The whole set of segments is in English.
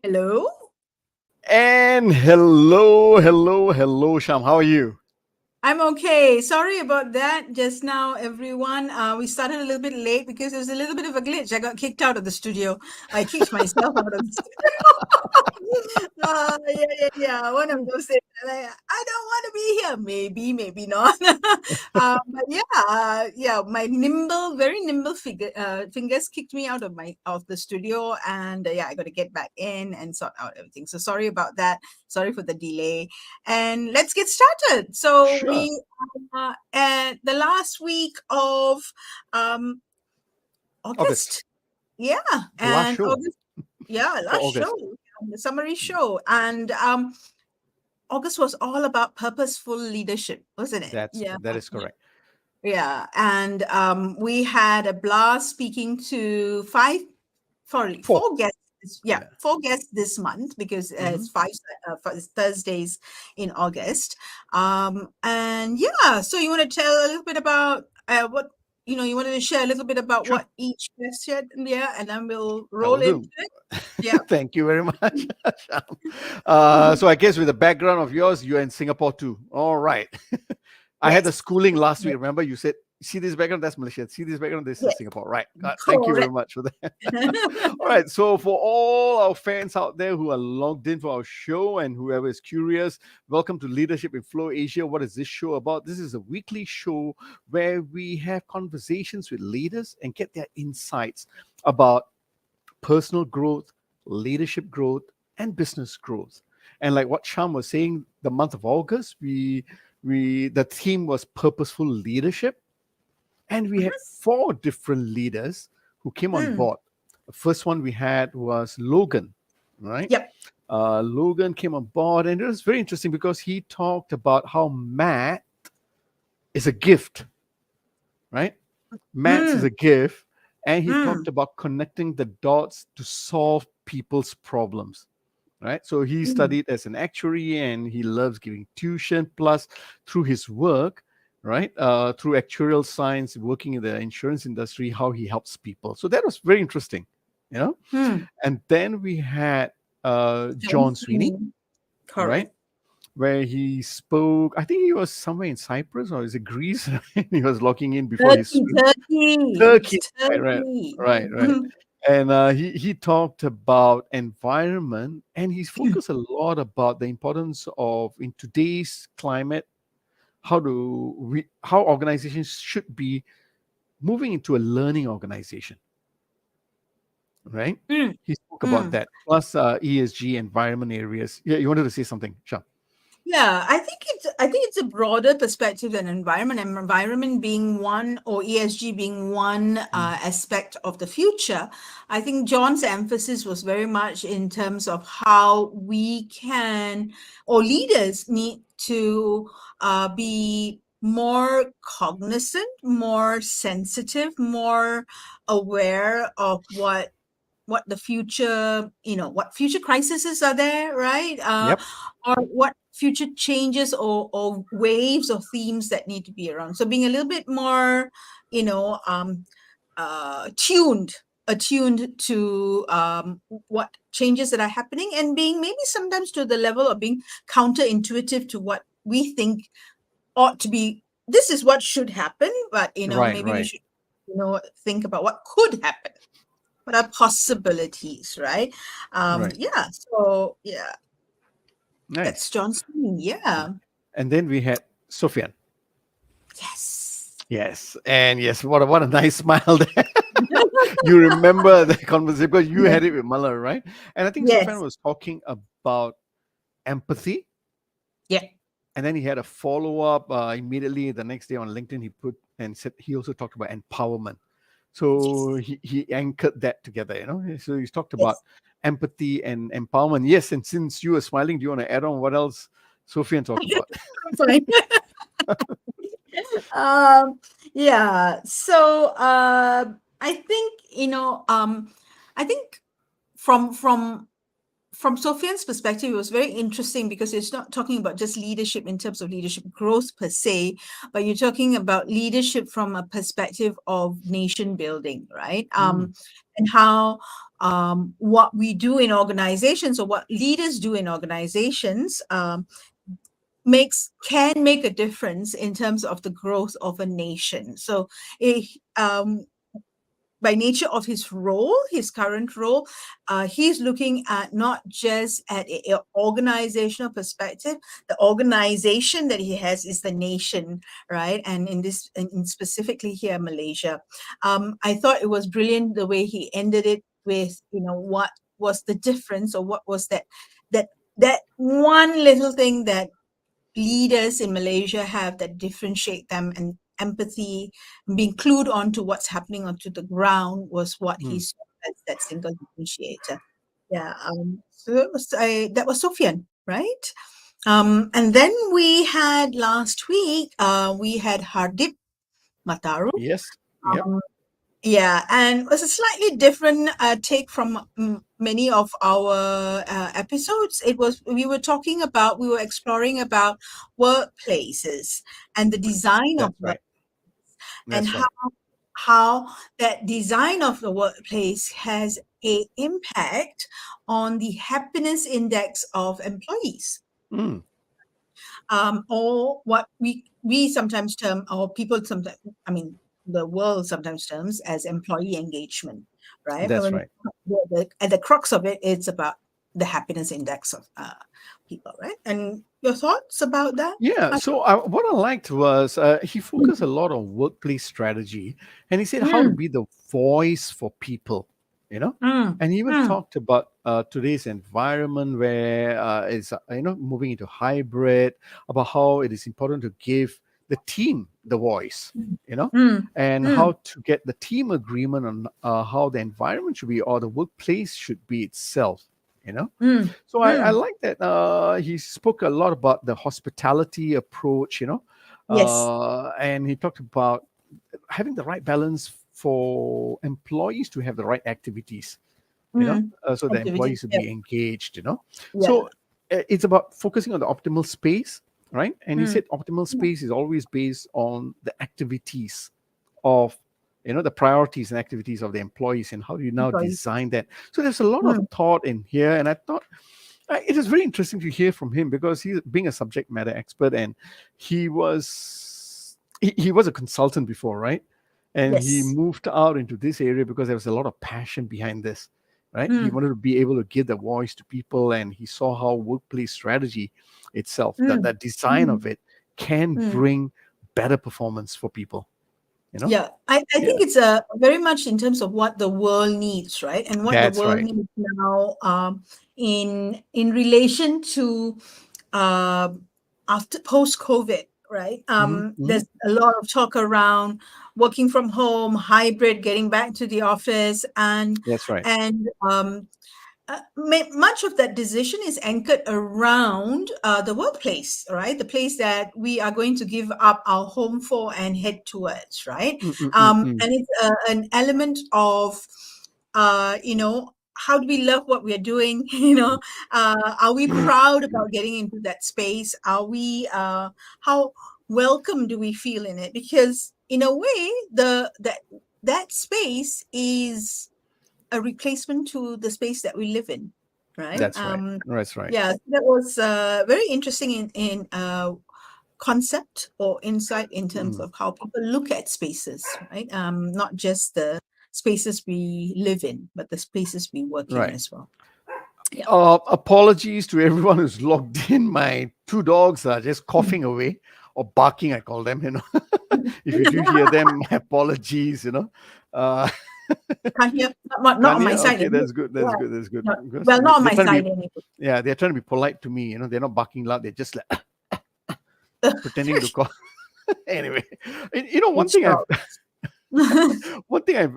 Hello. And hello, Sham. How are you? I'm okay. Sorry about that just now, everyone. We started a little bit late because there was a little bit of a glitch. I got kicked out of the studio. I kicked myself out of the studio. Yeah. One of those things. Like, I don't want to be here. Maybe not. But yeah. My very nimble fingers kicked me out of the studio, and I got to get back in and sort out everything. So sorry about that. Sorry for the delay. And let's get started. So Sure. we are at the last week of August. Yeah. The last And show. August. Yeah, last show. The summary show. And August was all about purposeful leadership, wasn't it? That is correct. Yeah. And we had a blast speaking to four guests. Yeah, 4 guests this month because it's 5 Thursdays in August. And so you want to tell a little bit about what you wanted to share a little bit about what each guest shared, and then we'll roll into it. Yeah. Thank you very much. So I guess with the background of yours, you're in Singapore too. All right. I had the schooling last week. Remember, you said, see this background, that's Malaysia. See this background, this is Singapore. Right. Thank you very much for that. All right. So for all our fans out there who are logged in for our show and whoever is curious, welcome to Leadership in Flow Asia. What is this show about? This is a weekly show where we have conversations with leaders and get their insights about personal growth, leadership growth, and business growth. And like what Sham was saying, the month of August, the theme was Purposeful Leadership. And we had 4 different leaders who came on board. The first one we had was Logen, right? Yep. Logen came on board, and it was very interesting because he talked about how math is a gift, right? Maths is a gift. And he talked about connecting the dots to solve people's problems, right? So he studied as an actuary, and he loves giving tuition. Plus, through his work, right, through actuarial science, working in the insurance industry, how he helps people. So that was very interesting, And then we had John Sweeney, right, where he spoke. I think he was somewhere in Cyprus, or is it Greece? He was logging in before Turkey. Right. And he talked about environment, and he's focused a lot about the importance of, in today's climate, how organizations should be moving into a learning organization, right? He spoke about that, plus ESG, environment areas. Yeah, you wanted to say something, Sham? Yeah, I think it's a broader perspective than environment being one, or ESG being one aspect of the future. I think John's emphasis was very much in terms of how we can, or leaders need to be more cognizant, more sensitive, more aware of what the future, what future crises are there, right? Or what future changes or waves or themes that need to be around. So being a little bit more, attuned to what changes that are happening, and being maybe sometimes to the level of being counterintuitive to what we think ought to be. This is what should happen, but maybe we should think about what could happen. What are possibilities, right? Right. Yeah. So yeah. That's Nice. John Sweeney. Yeah. And then we had Soffian. Yes. Yes. And yes, what a nice smile there. You remember the conversation because you Yes. had it with Muller, right? And I think Soffian Yes. was talking about empathy. Yeah. And then he had a follow-up immediately the next day on LinkedIn. He put and said he also talked about empowerment. So Yes. he anchored that together, So he's talked about Yes. empathy and empowerment. Yes, and since you were smiling, do you want to add on what else Soffian talked about? Fine. Yeah. So I think I think from Sophian's perspective, it was very interesting because it's not talking about just leadership in terms of leadership growth per se, but you're talking about leadership from a perspective of nation building, right? And how what we do in organizations or what leaders do in organizations can make a difference in terms of the growth of a nation. So by nature of his role, his current role, he's looking at not just at an organizational perspective. The organization that he has is the nation, right? And in specifically here, Malaysia. I thought it was brilliant the way he ended it with, what was the difference, or what was that one little thing that leaders in Malaysia have that differentiate them, and empathy, being clued onto what's happening onto the ground was what he saw as that single differentiator. Yeah. So that was Soffian, right? And then we had last week, we had Hardeep, Matharu. Yes. Yep. Yeah, and it was a slightly different take from many of our episodes. We were exploring about workplaces and the design of That's right. and That's right. how that design of the workplace has a impact on the happiness index of employees. Or what we sometimes term, or people sometimes, the world sometimes terms as employee engagement, right? That's But right. at the crux of it, it's about the happiness index of people, right? And your thoughts about that? Yeah. So what I liked was he focused a lot on workplace strategy, and he said how to be the voice for people, And he even talked about today's environment where it's moving into hybrid, about how it is important to give the team the voice, and how to get the team agreement on how the environment should be or the workplace should be itself. So I like that he spoke a lot about the hospitality approach, Yes. And he talked about having the right balance for employees to have the right activities, so the employees will be engaged, So it's about focusing on the optimal space, right? And he said optimal space is always based on the activities of the priorities and activities of the employees, and how do you now design that. So there's a lot of thought in here, and I thought it is very interesting to hear from him because he's being a subject matter expert, and he was a consultant before, right? And he moved out into this area because there was a lot of passion behind this, right? He wanted to be able to give the voice to people, and he saw how workplace strategy itself, that design of it can bring better performance for people. Yeah, I think it's very much in terms of what the world needs, right? And what the That's world right. needs now in relation to after post-COVID, right? There's a lot of talk around working from home, hybrid, getting back to the office, and That's right. much of that decision is anchored around the workplace, right? The place that we are going to give up our home for and head towards, right? And it's an element of, how do we love what we're doing? Are we proud about getting into that space? Are we, how welcome do we feel in it? Because in a way, that space is a replacement to the space that we live in, right? That's right. That's right. Yeah, that was very interesting in concept or insight in terms of how people look at spaces, right? Not just the spaces we live in, but the spaces we work in Right. as well. Apologies to everyone who's logged in. My two dogs are just coughing away or barking, I call them, If you do hear them, my apologies, Uh, Can't hear, not on my Kanya, side. okay, that's good. That's Yeah. good. That's good. No, Because well, not on they're my trying to side be, anyway. yeah, they're trying to be polite to me. They're not barking loud. They're just like pretending to cough. Anyway, one It's thing dog.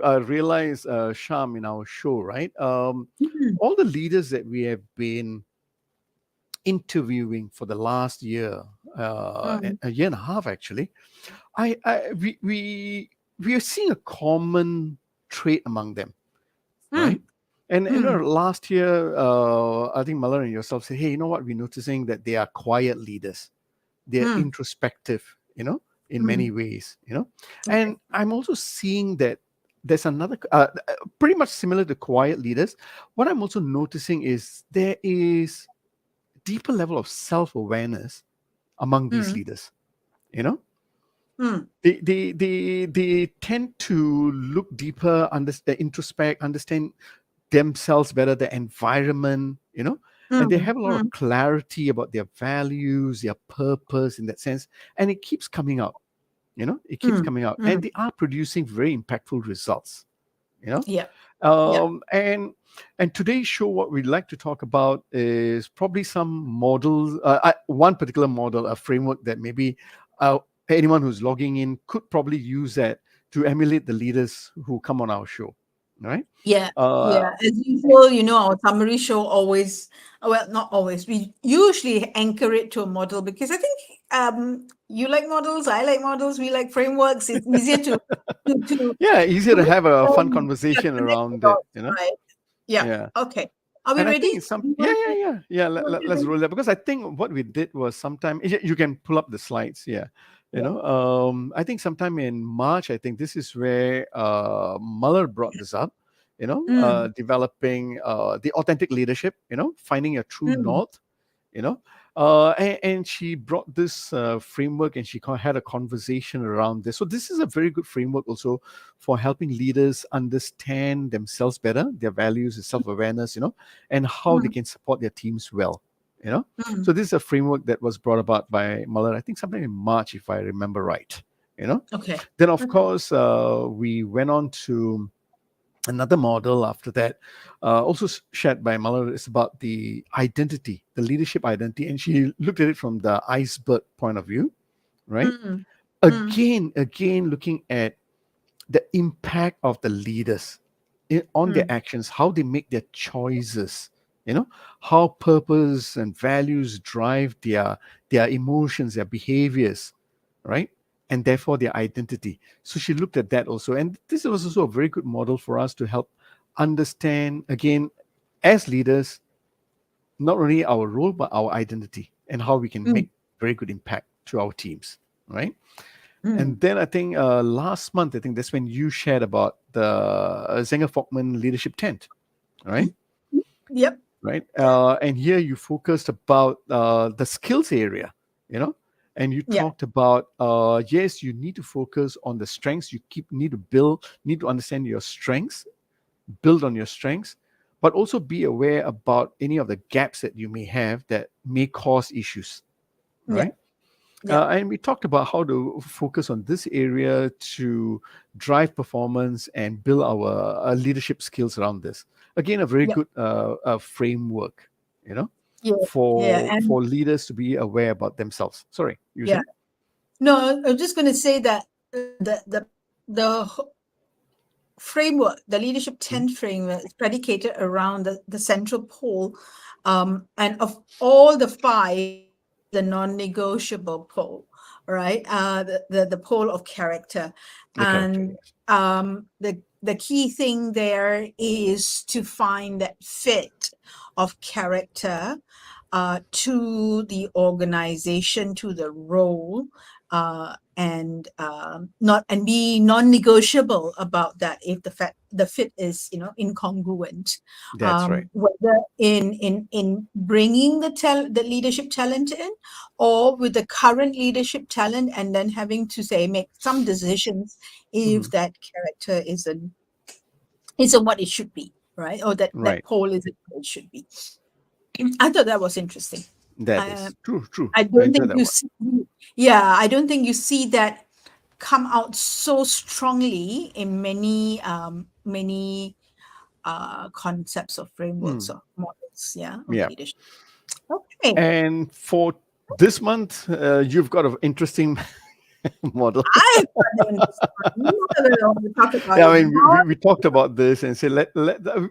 I've realized, Sham, in our show, right? All the leaders that we have been interviewing for the last year, a year and a half actually, we are seeing a common trait among them, right? And last year, I think Mallar and yourself said, hey, you know what? We're noticing that they are quiet leaders. They're introspective, in many ways, And I'm also seeing that there's another, pretty much similar to quiet leaders. What I'm also noticing is there is deeper level of self-awareness among these leaders, They tend to look deeper, introspect, understand themselves better, the environment, and they have a lot of clarity about their values, their purpose in that sense, and it keeps coming out, it keeps coming out, and they are producing very impactful results, Yeah. And today's show, what we'd like to talk about is probably some models, one particular model, a framework that maybe anyone who's logging in could probably use that to emulate the leaders who come on our show, right? Yeah. As usual, our summary show always, well, not always, we usually anchor it to a model because I think you like models, I like models, we like frameworks. It's easier to easier to have a fun conversation around it, Right. Yeah. Okay. Are we And I ready? think let's roll that, because I think what we did was sometime you can pull up the slides. I think sometime in March, I think this is where Muller brought this up, developing the authentic leadership, finding your true north, and she brought this framework, and she had a conversation around this. So this is a very good framework also for helping leaders understand themselves better, their values and self-awareness, and how they can support their teams well, So this is a framework that was brought about by Muller, I think sometime in March, if I remember right, Okay. Then, of course, we went on to another model after that, also shared by Muller, is about the identity, the leadership identity. And she looked at it from the iceberg point of view, right? Again, looking at the impact of the leaders on their actions, how they make their choices, how purpose and values drive their emotions, their behaviors, right? And therefore their identity. So she looked at that also. And this was also a very good model for us to help understand, again, as leaders, not only our role, but our identity and how we can make very good impact to our teams, right? And then I think last month, I think that's when you shared about the Zenger-Folkman Leadership Tent, right? Yep. Right. And here you focused about the skills area, and you talked about, yes, you need to focus on the strengths. You need to understand your strengths, build on your strengths, but also be aware about any of the gaps that you may have that may cause issues, right? And we talked about how to focus on this area to drive performance and build our leadership skills around this. Again, a very good framework, for leaders to be aware about themselves. Sorry, you said? No, I'm just going to say that the framework, the leadership 10 framework, is predicated around the central pole, and of all the 5, the non-negotiable pole, right? The pole of character. And the key thing there is to find that fit of character to the organization, to the role, and be non-negotiable about that if the fit is incongruent. That's right. Whether in bringing the leadership talent in, or with the current leadership talent, and then having to make some decisions if that character isn't what it should be, right? Or that pole isn't what it should be. I thought that was interesting. That Uh, is true. I I don't enjoyed think that you one. see, yeah, I don't think you see that come out so strongly in many concepts or frameworks or models, yeah, of Yeah. leadership. Okay. And for this month, you've got an interesting model. I find it interesting. Talk about Yeah, it I mean, more. we talked about this and said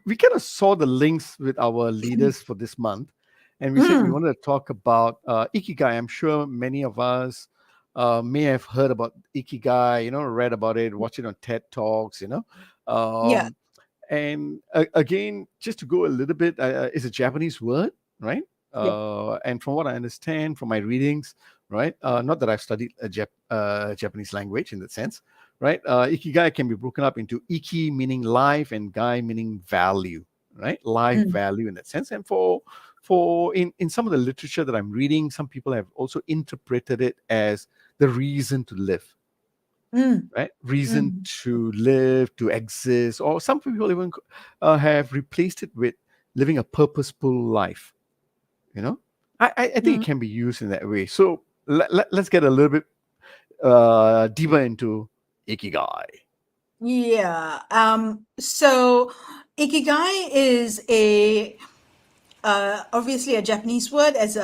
we kind of saw the links with our leaders for this month, and we said we Mm, wanted to talk about Ikigai. I'm sure many of us may have heard about Ikigai, read about it, watch it on TED Talks, yeah, um, and again, just to go a little bit, it's a Japanese word, right? yeah. And from what I understand from my readings, right? Not that I've studied a Japanese language in that sense, right? Ikigai can be broken up into iki meaning life and gai meaning value, right? Life Mm, value in that sense. And for in some of the literature that I'm reading, some people have also interpreted it as the reason to live, mm, right? Reason mm, to live, to exist, or some people even have replaced it with living a purposeful life. I think it mm. can be used in that way. So let's get a little bit deeper into Ikigai. Yeah. So Ikigai is obviously a Japanese word, as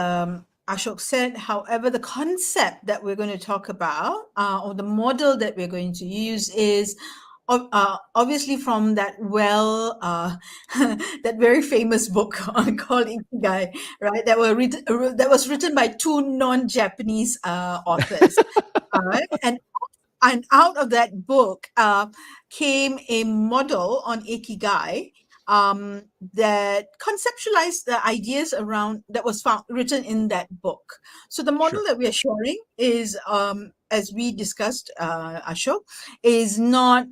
Ashok said. However, the concept that we're going to talk about, or the model that we're going to use, is obviously from that that very famous book called Ikigai, right? That was written by two non-Japanese authors. All right, and out of that book came a model on Ikigai that conceptualized the ideas around that was written in that book. So the model Sure. that we are sharing is, as we discussed, Ashok, is not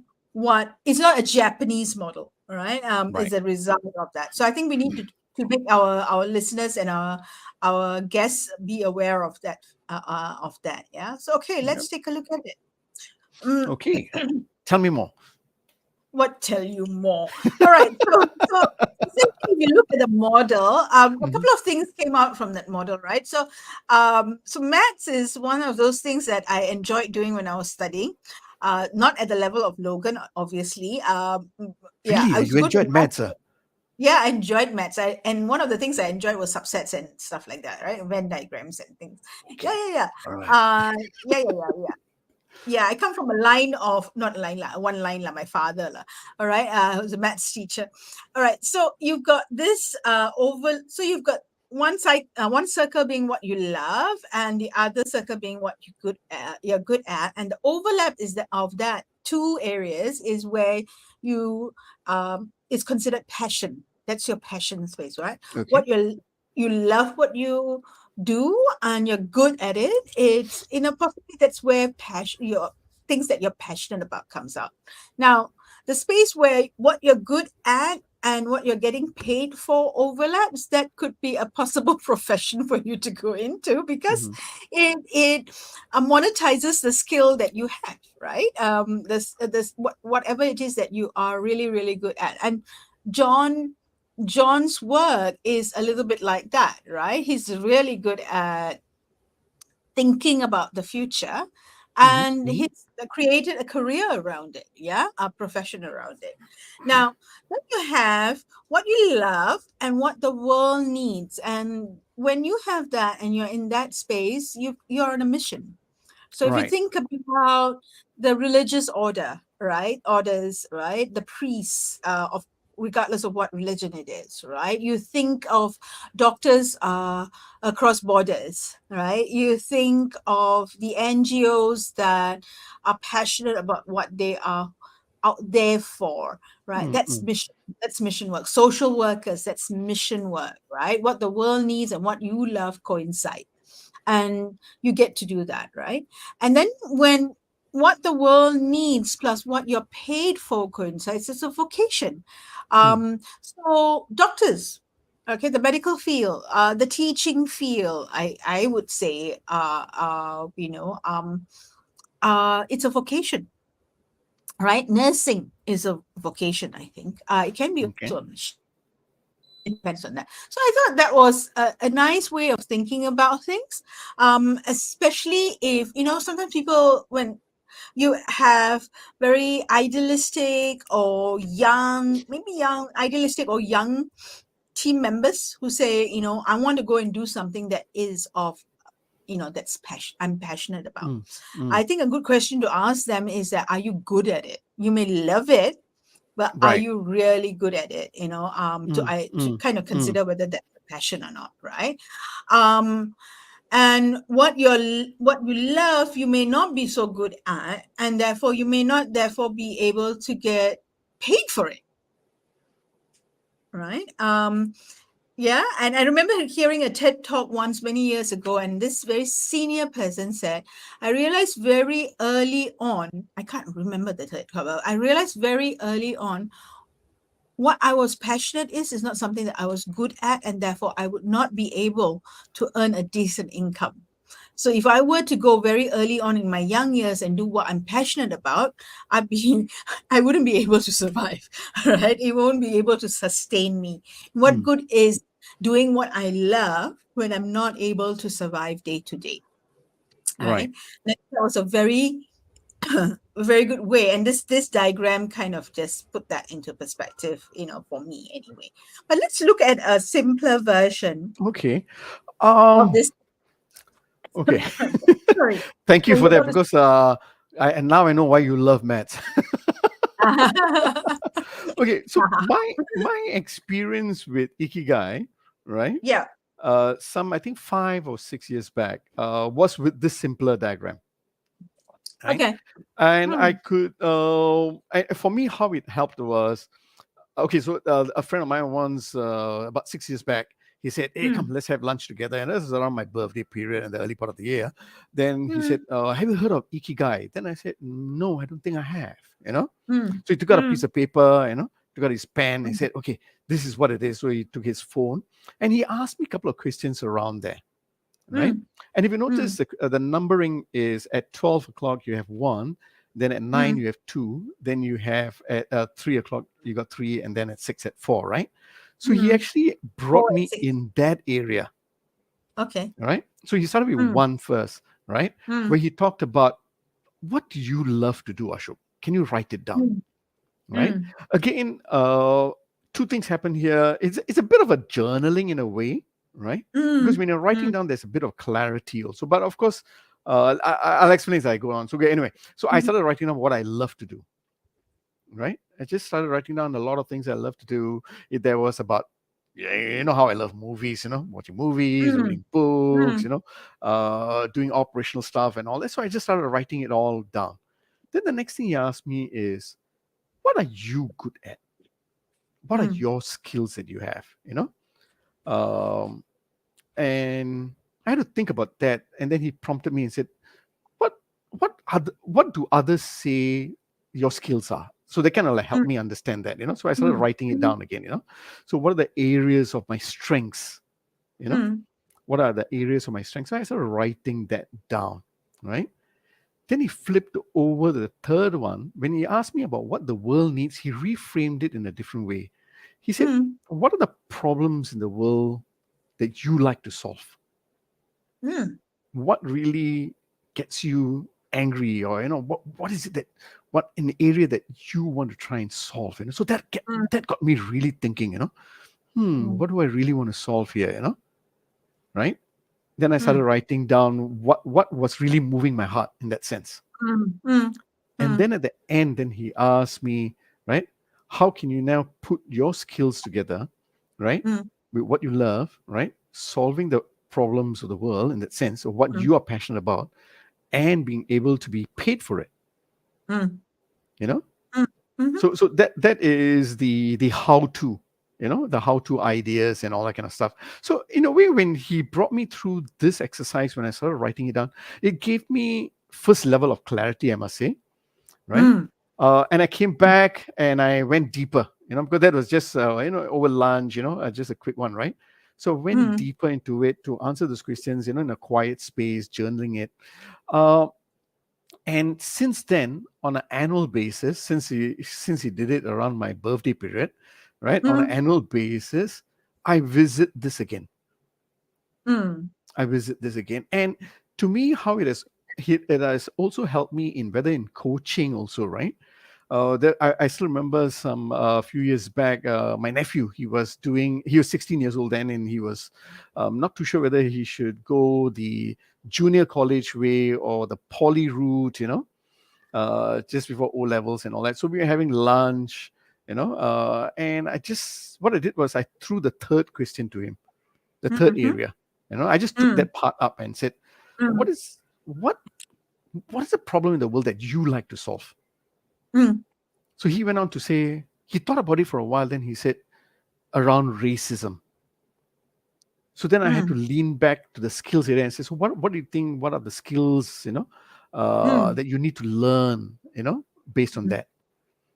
it's not a Japanese model, right? Is Right. a result of that. So I think we need to make our listeners and our guests be aware of that. Yeah. So okay, Yep. let's take a look at it. Mm, Okay. Tell me more. what tell you more? All right. So essentially, if you look at the model, a Mhm. couple of things came out from that model, right? So maths is one of those things that I enjoyed doing when I was studying. Not at the level of Logan, obviously. Yeah, Really? I was You good at enjoyed maths. maths, sir? Yeah, I enjoyed maths. And one of the things I enjoyed was subsets and stuff like that, right? Venn diagrams and things. Yeah, Okay. yeah, yeah. All right. Yeah. Yeah, I come from a line of not a line lah, one line lah, my father lah. All right, who's a maths teacher. All right, so you've got this oval. So you've got one side, one circle being what you love, and the other circle being what you're good at, and the overlap is of that two areas is where you is considered passion. That's your passion space, right? Okay. What you love what you do and you're good at it, it's in a possibly that's where passion your things that you're passionate about comes out. Now, the space where what you're good at and what you're getting paid for overlaps, that could be a possible profession for you to go into because Hmm. it monetizes the skill that you have, right? This whatever it is that you are really really good at. And John John's work is a little bit like that, right? He's really good at thinking about the future Hmm. and Hmm. he's created a career around it, yeah, a profession around it. Now, then you have what you love and what the world needs. And when you have that and you're in that space, you're on a mission. So if you Right. think about the religious orders, right, the priests of regardless of what religion it is, right? You think of doctors across borders, right? You think of the NGOs that are passionate about what they are out there for, right? Mm-mm. That's mission work. Social workers, that's mission work, right? What the world needs and what you love coincide, and you get to do that, right? And then when what the world needs plus what you're paid for coincides, it's a vocation. Mm. So doctors, okay, the medical field, the teaching field, I would say, it's a vocation, right? Nursing is a vocation, I think. It can be Okay. also a mission. It depends on that. So I thought that was a nice way of thinking about things, especially if, sometimes people, when you have very idealistic or idealistic or young team members who say, I want to go and do something that is of, that's I'm passionate about. I think a good question to ask them is that, are you good at it? You may love it, but are Right. you really good at it? To kind of consider whether that's a passion or not, right? And what you love, you may not be so good at, and therefore you may not be able to get paid for it, right? Yeah, and I remember hearing a TED talk once many years ago, and this very senior person said, I realized very early on, I can't remember the TED talk, but I realized very early on what I was passionate is not something that I was good at, and therefore I would not be able to earn a decent income. So if I were to go very early on in my young years and do what I'm passionate about, I wouldn't be able to survive, right? It won't be able to sustain me. What good is doing what I love when I'm not able to survive day to day, right? That was a very very good way, and this diagram kind of just put that into perspective, for me anyway. But let's look at a simpler version Okay. of this. Okay. Sorry. Thank you So for you that, want because and now I know why you love maths. to... Okay, so my experience with Ikigai, right? Yeah. Some, I think 5 or 6 years back, was with this simpler diagram, right? Okay. And I could, for me, how it helped was, okay, so a friend of mine once, about 6 years back, he said, hey, come, let's have lunch together. And this is around my birthday period in the early part of the year. Then he said, have you heard of Ikigai? Then I said, no, I don't think I have, So he took out a piece of paper, took out his pen. He said, okay, this is what it is. So he took his phone and he asked me a couple of questions around there, right? And if you notice, the numbering is at 12 o'clock, you have 1. Then at 9, you have 2. Then you have at 3 o'clock, you got 3. And then at 6, at 4, right? So he actually brought me in that area. Okay. Right? So he started with 1 first, right? Where he talked about, what do you love to do, Ashok? Can you write it down? Right? Again, 2 things happen here. It's a bit of a journaling in a way, right? Because when you're writing down, there's a bit of clarity also. But of course, I'll explain as I go on. So anyway, so I started writing down what I love to do, right? I just started writing down a lot of things I love to do. There was about, you know how I love movies, watching movies, reading books, doing operational stuff and all that. So I just started writing it all down. Then the next thing he asked me is, what are you good at? What are your skills that you have, and I had to think about that. And then he prompted me and said, what do others say your skills are? So they kind of like help me understand that, So I started writing it down again, So what are the areas of my strengths? What are the areas of my strengths? So I started writing that down, right? Then he flipped over the third one. When he asked me about what the world needs, he reframed it in a different way. He said, what are the problems in the world that you like to solve? What really gets you angry, or what is it what in the area that you want to try and solve? So that got me really thinking. What do I really want to solve here? Right? Then I started writing down what was really moving my heart in that sense. And then at the end, then he asked me, right, how can you now put your skills together, right, with what you love, right, solving the problems of the world in that sense of what you are passionate about, and being able to be paid for it. So that is the how-to, the how-to ideas and all that kind of stuff. So in a way, when he brought me through this exercise, when I started writing it down, it gave me first level of clarity, I must say, right? And I came back and I went deeper, because that was just over lunch, just a quick one, right? So I went deeper into it to answer those questions, in a quiet space, journaling it. And since then, on an annual basis, since he did it around my birthday period, right, on an annual basis, I visit this again. Mm. I visit this again. And to me, how it has also helped me in whether in coaching also, right? I still remember some few years back, my nephew, he was 16 years old then, and he was not too sure whether he should go the junior college way or the poly route, just before O levels and all that. So we were having lunch, and what I did was I threw the third question to him, the third Mhm. area. I just took that part up and said, Mm. what is the problem in the world that you like to solve? Mm. So he went on to say, he thought about it for a while, then he said, around racism. So then I had to lean back to the skills area and say, so what do you think, what are the skills, that you need to learn, based on that,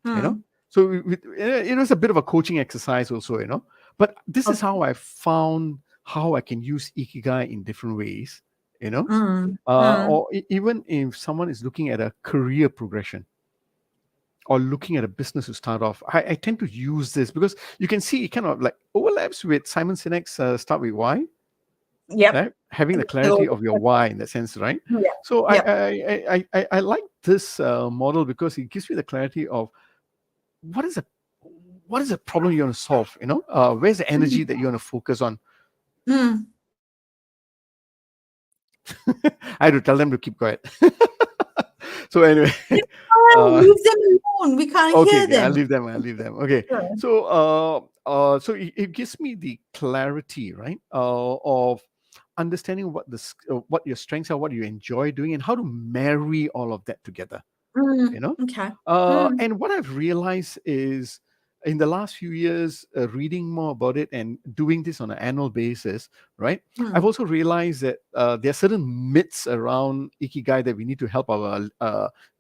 Mm. So it was a bit of a coaching exercise also, but this is Okay. how I found how I can use Ikigai in different ways, Mm. or even if someone is looking at a career progression or looking at a business to start off, I tend to use this because you can see it kind of like overlaps with Simon Sinek's Start With Why, Yep. right? Having the clarity of your why in that sense, right? Yeah. So Yep. I like this model because it gives me the clarity of what is the problem you want to solve, where's the energy that you want to focus on. Mm. I had to tell them to keep quiet. So anyway, Leave them alone. We can't okay, hear I'll them. leave them. Okay. Sure. So it gives me the clarity, right, of understanding what your strengths are, what you enjoy doing, and how to marry all of that together. Okay. And what I've realized is in the last few years, reading more about it and doing this on an annual basis, right? I've also realized that there are certain myths around Ikigai that we need to help our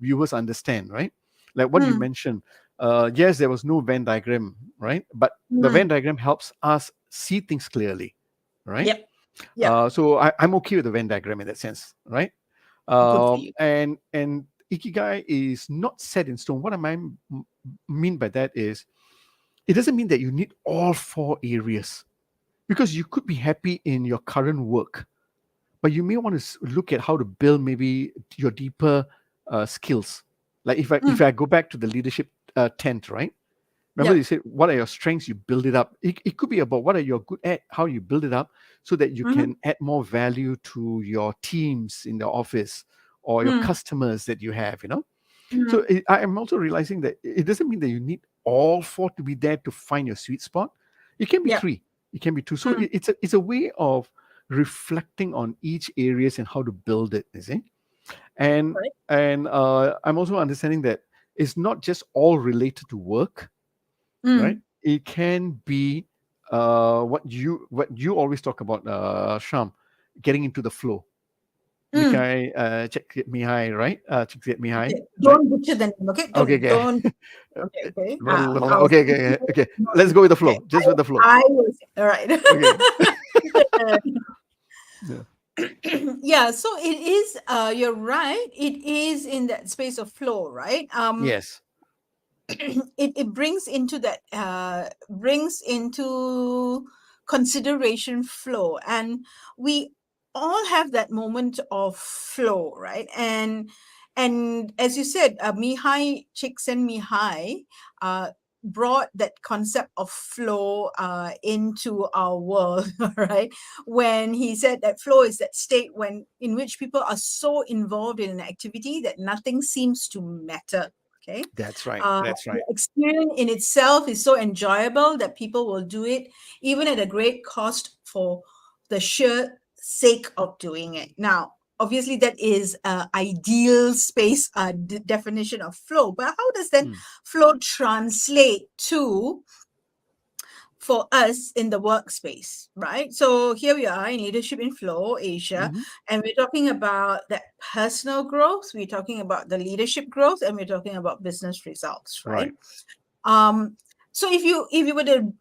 viewers understand, right? Like what you mentioned. Yes, there was no Venn diagram, right? But the Venn diagram helps us see things clearly, right? Yep. Yep. So I'm okay with the Venn diagram in that sense, right? Good for you. And Ikigai is not set in stone. What I mean by that is, it doesn't mean that you need all four areas, because you could be happy in your current work, but you may want to look at how to build maybe your deeper skills. Like if I go back to the leadership tent, right? Remember, Yep. you said, what are your strengths? You build it up. It could be about what are you good at, how you build it up so that you can add more value to your teams in the office or your customers that you have, So I'm also realizing that it doesn't mean that you need all four to be there to find your sweet spot. It can be Yep. three. It can be two. So it's a way of reflecting on each areas and how to build it, you see? And Right. I'm also understanding that it's not just all related to work, right? It can be what you always talk about, Sham, getting into the flow. Mikai, check me high, right? Check me high, Okay. right? Don't butcher the name. Okay. Okay, okay. Don't. Okay. Okay. Okay. Let's go with the flow. Just with the flow. I was all right. Okay. Yeah. So it is. You're right. It is in that space of flow, right? Yes. It brings into consideration flow, and we all have that moment of flow, right? And as you said, Mihai Csikszentmihalyi brought that concept of flow into our world, right? When he said that flow is that state in which people are so involved in an activity that nothing seems to matter. Okay. That's right. That's right. The experience in itself is so enjoyable that people will do it, even at a great cost, for the sheer sake of doing it. Now, obviously, that is an ideal space definition of flow. But how does then flow translate to for us in the workspace, right? So here we are in Leadership in Flow Asia, and we're talking about that personal growth, we're talking about the leadership growth, and we're talking about business results, right? So if you were to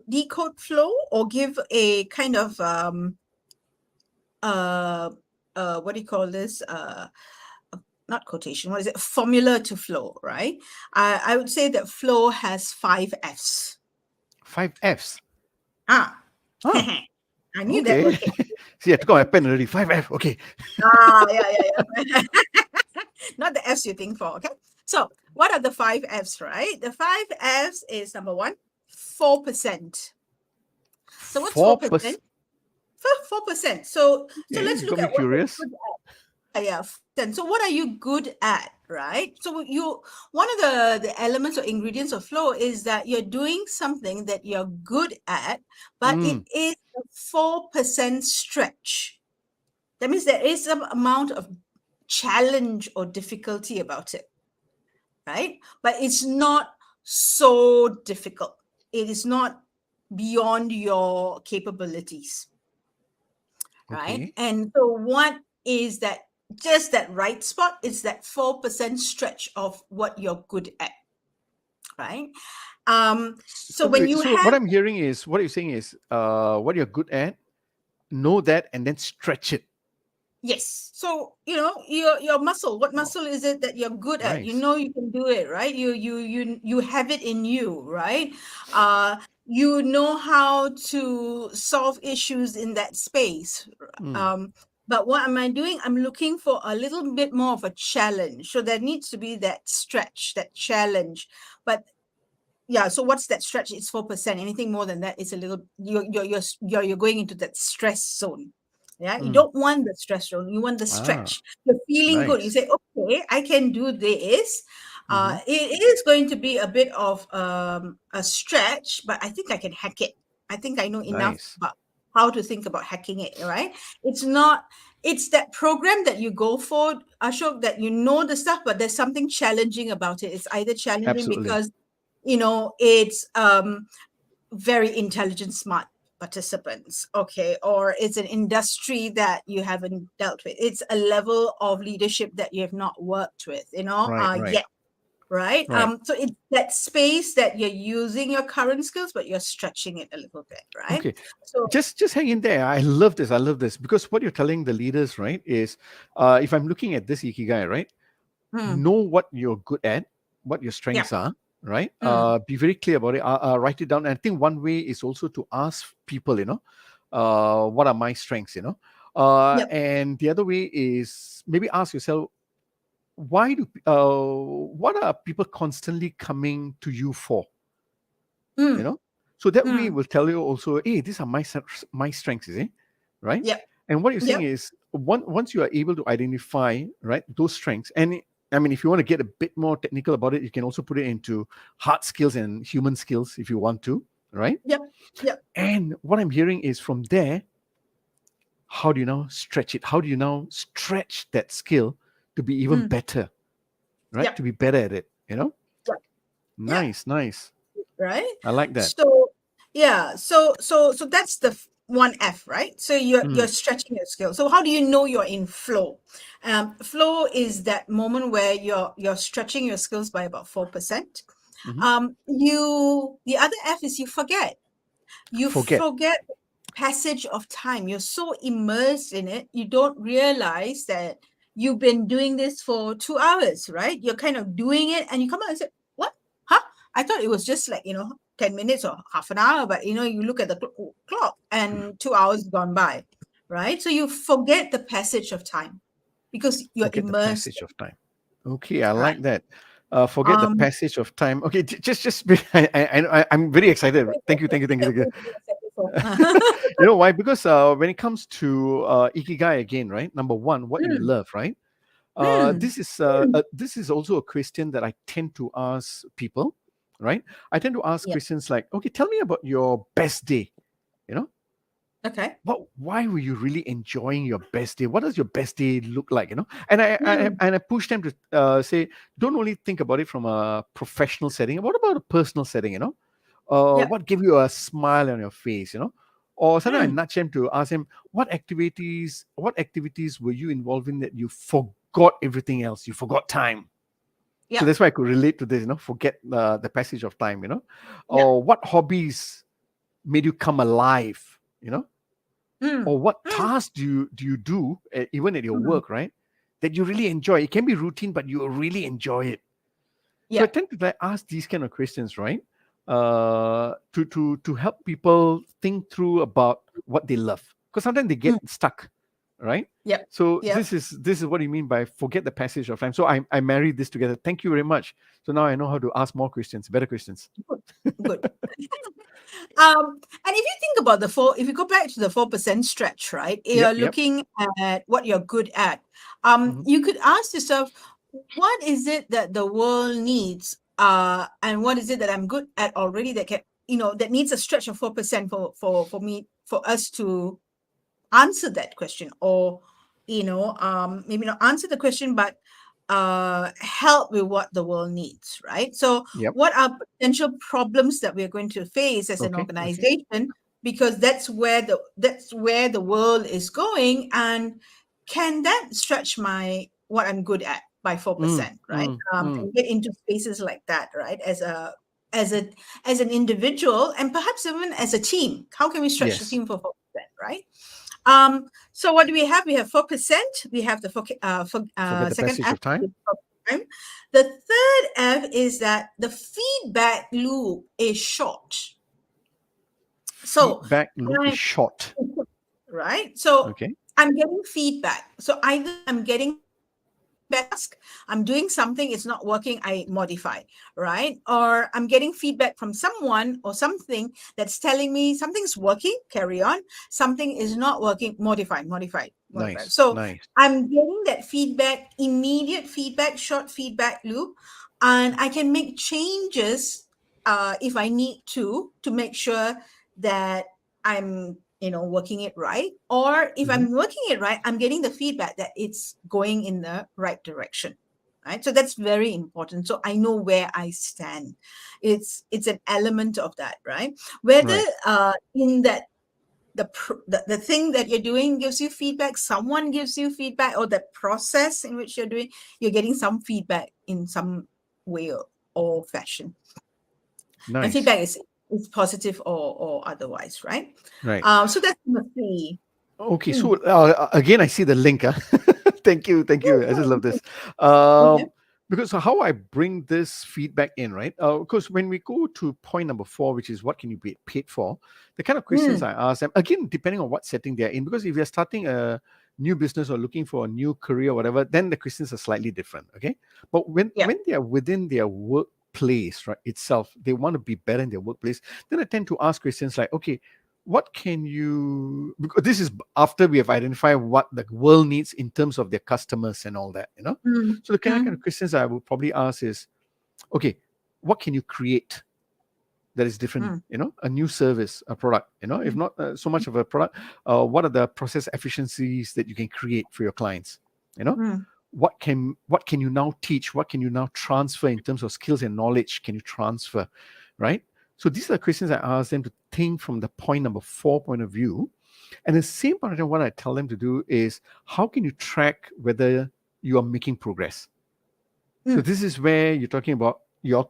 decode flow, or give a kind of what do you call this? Not quotation, what is it? Formula to flow, right? I would say that flow has 5 F's. 5 Fs. Ah, Huh. I knew that. Okay. Okay. See, I took out my pen already. 5F. Okay. Yeah. Not the F's you think for. Okay. So what are the 5 Fs, right? The 5 Fs is number one, 4%. So what's 4%? 4%. So let's You look got me at what you're curious. good at. Yeah. Then so what are you good at, right? So one of the elements or ingredients of flow is that you're doing something that you're good at, but it is a 4% stretch. That means there is some amount of challenge or difficulty about it, right? But it's not so difficult. It is not beyond your capabilities, right? Okay. And so what is that, just that right spot is that 4% stretch of what you're good at, right? So when you So have, what I'm hearing is, what you're saying is, what you're good at, know that, and then stretch it. yes. So, your muscle, what muscle is it that you're good at? You Nice. know you can do it, right? You have it in you, right? You know how to solve issues in that space. But what am I doing? I'm looking for a little bit more of a challenge. So there needs to be that stretch, that challenge. But yeah, so what's that stretch? It's 4%. Anything more than that is a little, you're going into that stress zone. Yeah, you don't want the stress zone. You want the stretch. You're feeling good. You Nice. say, okay, I can do this. It is going to be a bit of a stretch, but I think I can hack it. I think I know enough Nice. about how to think about hacking it, right? It's that program that you go for, Ashok, that you know the stuff, but there's something challenging about it. It's either challenging Absolutely. because it's very intelligent, smart participants, okay, or it's an industry that you haven't dealt with. It's a level of leadership that you have not worked with, Right. yet, right? Right. So it's that space that you're using your current skills, but you're stretching it a little bit, right? Okay. So Just hang in there. I love this because what you're telling the leaders, right, is if I'm looking at this Ikigai, right, know what you're good at, what your strengths are, right? Be very clear about it. Write it down. And I think one way is also to ask people, what are my strengths, and the other way is maybe ask yourself, what are people constantly coming to you for? So that way will tell you also, hey, these are my strengths, is it? Right? And what you're saying is once you are able to identify, right, those strengths, and I mean, if you want to get a bit more technical about it, you can also put it into hard skills and human skills if you want to, right? And what I'm hearing is from there, how do you now stretch it? How do you now stretch that skill to be even better, right? To be better at it, Nice. Right? I like that. So so that's the 1F, right? So you're stretching your skill. So how do you know you're in flow? Flow is that moment where you're stretching your skills by about 4%. The other F is you forget. You forget passage of time. You're so immersed in it, you don't realize that you've been doing this for 2 hours, right? You're kind of doing it and you come out and say, what? Huh? I thought it was just like, 10 minutes or half an hour, but you look at the clock and 2 hours gone by, right? So you forget the passage of time because you're Forget the immersed. passage of time. Okay, I like Right. that. Forget the passage of time. Okay, I'm very excited. Thank you. You know why? Because when it comes to Ikigai again, right? Number one, what you love, right? This is also a question that I tend to ask people, right? I tend to ask questions like, okay, tell me about your best day, Okay. why were you really enjoying your best day? What does your best day look like? And I push them to say, don't only think about it from a professional setting. What about a personal setting? What gave you a smile on your face? Or sometimes I nudge them to ask them, what activities were you involved in that you forgot everything else? You forgot time. So that's why I could relate to this. Forget the passage of time. Or what hobbies made you come alive? Or what tasks do you do even at your work, right? That you really enjoy. It can be routine, but you really enjoy it. So I tend to ask these kind of questions, right? to help people think through about what they love, because sometimes they get stuck, right? Yep. So Yep. this is what you mean by forget the passage of time. So I married this together. Thank you very much. So now I know how to ask more questions, better questions. Good. And if you think about if you go back to the 4% stretch, right? You're looking at what you're good at. You could ask yourself, what is it that the world needs? And what is it that I'm good at already that can, that needs a stretch of 4% for us to answer that question, or maybe not answer the question, but help with what the world needs, right? So what are potential problems that we're going to face as an organization, because that's where the world is going, and can that stretch what I'm good at by 4%, right? And get into spaces like that, right? As an individual, and perhaps even as a team, how can we stretch the team for 4%, right? So what do we have? We have 4%. We have the second F. Of time. The third F is that the feedback loop is short. So feedback loop is short. Right. So I'm getting feedback. So either I'm getting task, I'm doing something, it's not working, I modify, right? Or I'm getting feedback from someone or something that's telling me something's working, carry on, something is not working, modify. Nice. So I'm getting that feedback, immediate feedback, short feedback loop, and I can make changes if I need to make sure that I'm working it right. Or if I'm working it right, I'm getting the feedback that it's going in the right direction, right? So that's very important. So I know where I stand. It's an element of that, right? Whether in that the thing that you're doing gives you feedback, someone gives you feedback, or the process in which you're getting some feedback in some way or fashion. Nice. And feedback is positive or otherwise, right? Right. So that's number 3. Okay, so again, I see the link. Thank you. I just love this. Because how I bring this feedback in, right? Because when we go to point number 4, which is what can you be paid for, the kind of questions I ask them, again, depending on what setting they're in, because if you're starting a new business or looking for a new career or whatever, then the questions are slightly different, okay? But when they are within their workplace, right, itself, they want to be better in their workplace, then I tend to ask questions like, okay, what can you, because this is after we have identified what the world needs in terms of their customers and all that, So the kind of questions I would probably ask is, okay, what can you create that is different, a new service, a product, if not so much of a product, what are the process efficiencies that you can create for your clients, what can you now teach, what can you now transfer in terms of skills and knowledge can you transfer, right? So these are the questions I ask them to think from the point number 4 point of view. And the same part of time, what I tell them to do is, how can you track whether you are making progress? So this is where you're talking about your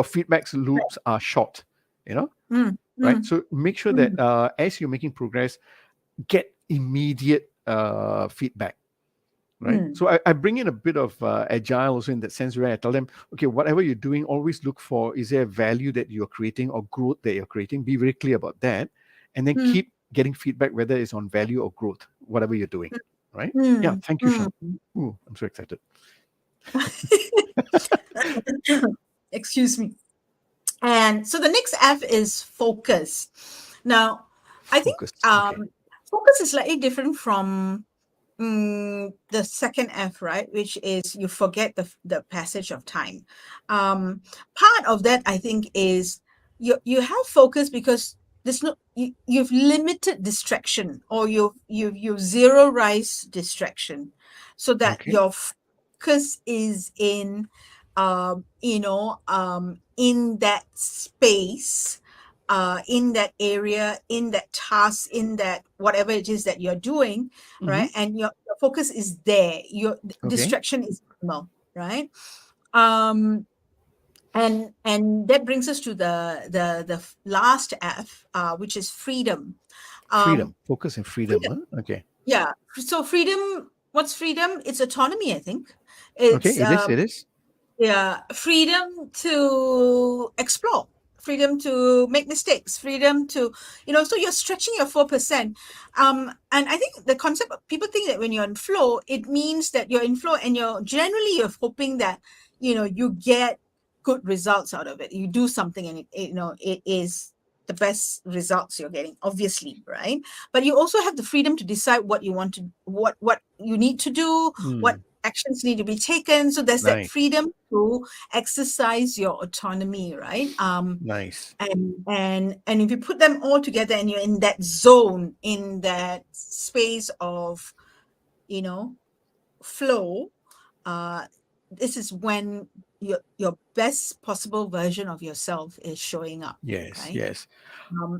feedback loops are short, right? So make sure that as you're making progress, get immediate feedback. Right. So I bring in a bit of agile also in that sense, where I tell them, okay, whatever you're doing, always look for, is there a value that you're creating or growth that you're creating? Be very clear about that. And then keep getting feedback, whether it's on value or growth, whatever you're doing. Right. Yeah. Thank you, Sean. Ooh, I'm so excited. Excuse me. And so the next F is focus. Now, I think focus is slightly different from the second F, right, which is you forget the passage of time. Part of that, I think, is you have focus because there's no you've limited distraction, or you've zero-rise distraction, so that your focus is in in that space, in that area, in that task, in that whatever it is that you're doing, right? And your focus is there. Your distraction is minimal, right? And that brings us to the last F, which is freedom. Focus and freedom. Huh? Okay. Yeah. So freedom. What's freedom? It's autonomy, I think. It's, it is. Yeah, freedom to explore. freedom to make mistakes, freedom to, so you're stretching your 4%. And I think the concept, people think that when you're in flow, it means that you're in flow and you're hoping that, you get good results out of it. You do something and it is the best results you're getting, obviously, right? But you also have the freedom to decide what you want to, what you need to do, what actions need to be taken. So there's that freedom to exercise your autonomy, right? Nice. And if you put them all together and you're in that zone, in that space of, flow, this is when your best possible version of yourself is showing up. Yes, right? yes.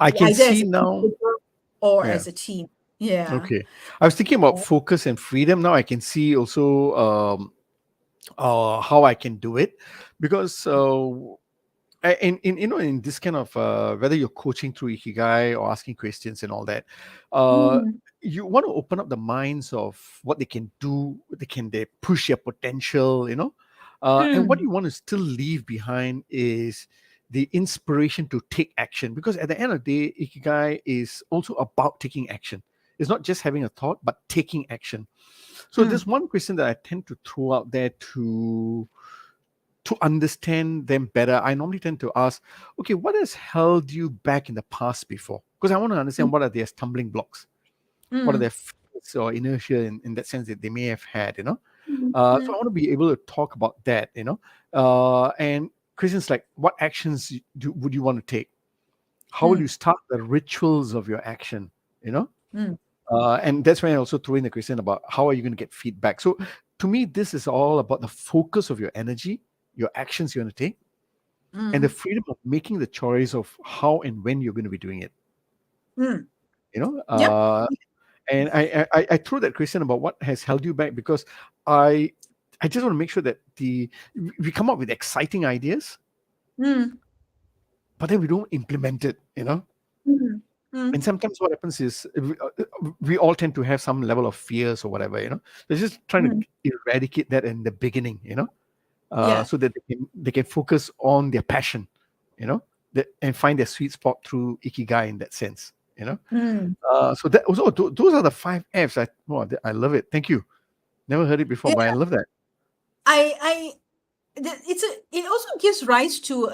I can see now. Or as a team. Yeah. Okay. I was thinking about focus and freedom. Now I can see also how I can do it, because in this kind of whether you're coaching through Ikigai or asking questions and all that, you want to open up the minds of what they can do. They push their potential, and what you want to still leave behind is the inspiration to take action, because at the end of the day, Ikigai is also about taking action. It's not just having a thought, but taking action. So there's one question that I tend to throw out there to understand them better. I normally tend to ask, okay, what has held you back in the past before? Because I want to understand what are their stumbling blocks, what are their fears or inertia in that sense that they may have had, So I want to be able to talk about that, and questions like, what actions would you want to take? How will you start the rituals of your action, and that's when I also throw in the question about how are you going to get feedback. So to me, this is all about the focus of your energy, your actions you're going to take, and the freedom of making the choice of how and when you're going to be doing it. And I threw that question about what has held you back, because I just want to make sure that we come up with exciting ideas, but then we don't implement it, And sometimes what happens is we all tend to have some level of fears or whatever, They're just trying to eradicate that in the beginning, so that they can focus on their passion, and find their sweet spot through Ikigai in that sense, So that also, those are the 5 Fs. I love it. Thank you. Never heard it before, but I love that. It also gives rise to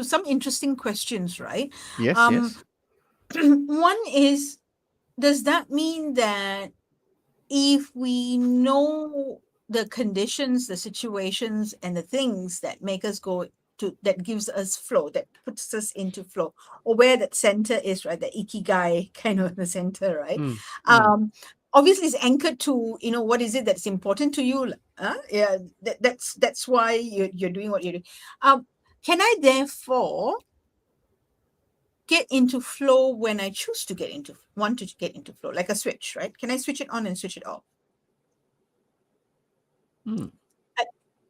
some interesting questions, right? Yes, yes. One is, does that mean that if we know the conditions, the situations, and the things that make us go to, that gives us flow, that puts us into flow, or where that center is, right? The Ikigai kind of the center, right? Obviously it's anchored to, what is it that's important to you? Yeah, that's why you're doing what you're doing. Can I therefore get into flow when I choose to want to get into flow, like a switch, right? Can I switch it on and switch it off?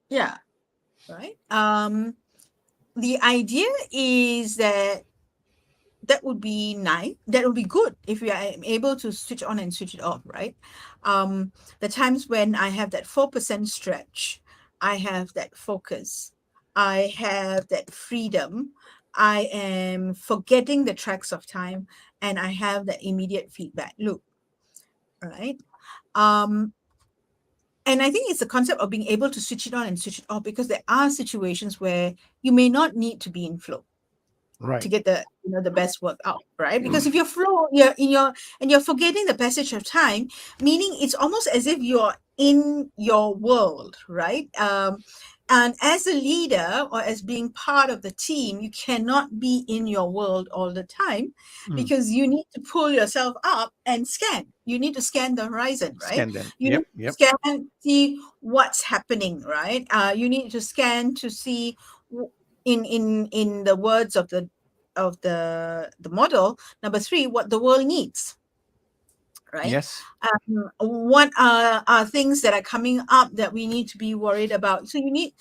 Yeah, right. The idea is that would be nice. That would be good if we are able to switch on and switch it off, right? The times when I have that 4% stretch, I have that focus, I have that freedom, I am forgetting the tracks of time, and I have that immediate feedback loop, right? And I think it's the concept of being able to switch it on and switch it off, because there are situations where you may not need to be in flow to get the the best work out, right? Because if you're flow, you're forgetting the passage of time, meaning it's almost as if you're in your world, right? And as a leader or as being part of the team, you cannot be in your world all the time, because you need to pull yourself up and scan. You need to scan the horizon, right? Scan them. You need to scan, see what's happening, right? You need to scan to see, in the words of the model number 3, what the world needs, right? Yes. What are things that are coming up that we need to be worried about? So you need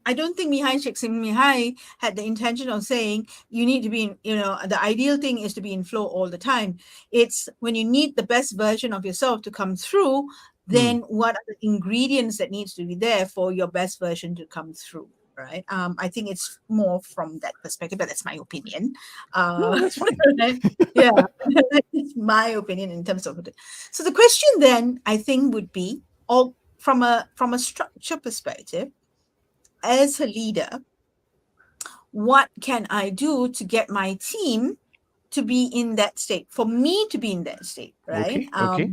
I don't think Mihai had the intention of saying you need to be in, the ideal thing is to be in flow all the time. It's when you need the best version of yourself to come through, then what are the ingredients that needs to be there for your best version to come through? right? I think it's more from that perspective, but that's my opinion. No, that's fine. Right? Yeah, it's my opinion in terms of it. So the question then, I think, would be, or from a structure perspective, as a leader, what can I do to get my team to be in that state, for me to be in that state, right? Okay.